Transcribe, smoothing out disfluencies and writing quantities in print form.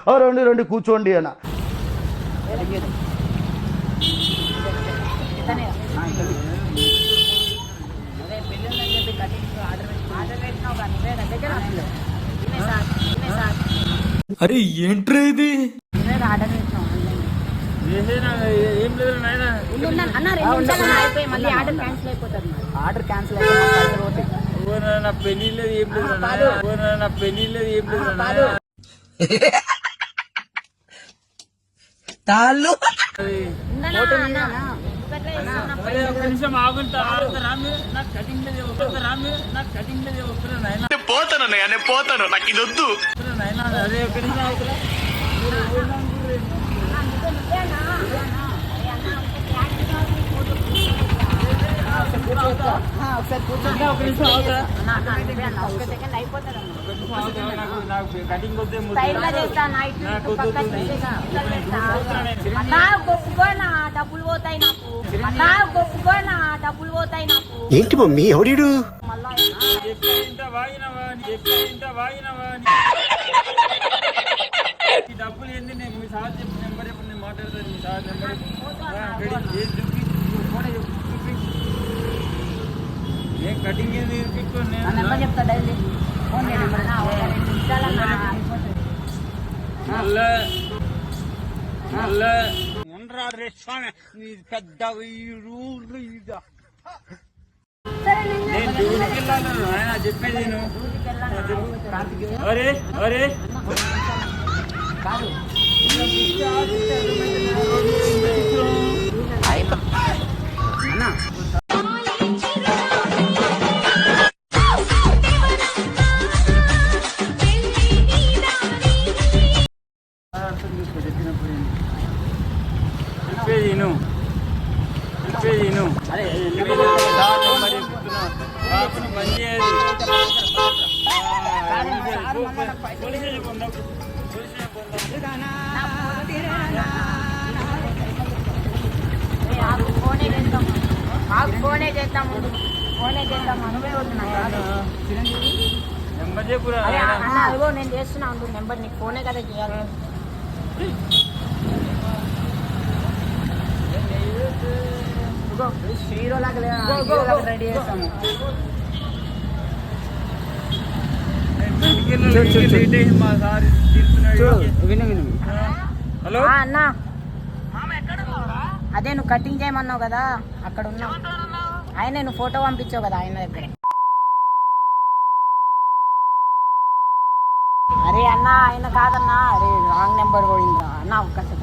రండి రండి కూర్చోండి అన్న. అరే ఏంట్రా ఇది? ఆర్డర్ క్యాన్సిల్ నా పెళ్లి లేదు ఏం లేదు నా పెళ్లి లేదు ఏం లేదు తాళ్ళు నిమిషం ఆగుంటా నాకు కటింగ్ లేదు నాకు కటింగ్ లేదు పోతాను నేను పోతాను, నాకు ఇది వద్దు. అదే ఒక నిమిషం అవుతున్నా కటింగ్ డబ్బులు పోతాయి నాకు. ఏంటి మమ్మీ ఎవడీడు? డబ్బులు ఏంది నేను మీ సార్ చెప్పి నెంబర్ చెప్పి నేను మాట్లాడతాను. మీ సార్ నెంబర్ నేను కటింగ్ ఏంది చెప్తా డైలీ పెద్ద నేను డ్యూటీకి వెళ్ళాను ఆయన చెప్పేది అరే అరే కాదు ఫోనే చేద్దాం అనువే అన్న అదిగో నేను చేస్తున్నా ఉండు నెంబర్ నీకు ఫోనే కదా చేయాలి. హీరో లాగా రెడీ చేస్తాము. హలో అన్నా అదే నువ్వు కటింగ్ చేయమన్నావు కదా అక్కడ ఉన్నావు. ఆయన నువ్వు ఫోటో పంపించావు కదా ఆయన దగ్గర. అరే అన్నా ఆయన కాదన్నా, అరే రాంగ్ నెంబర్ పోయిందా అన్న ఒక్కసారి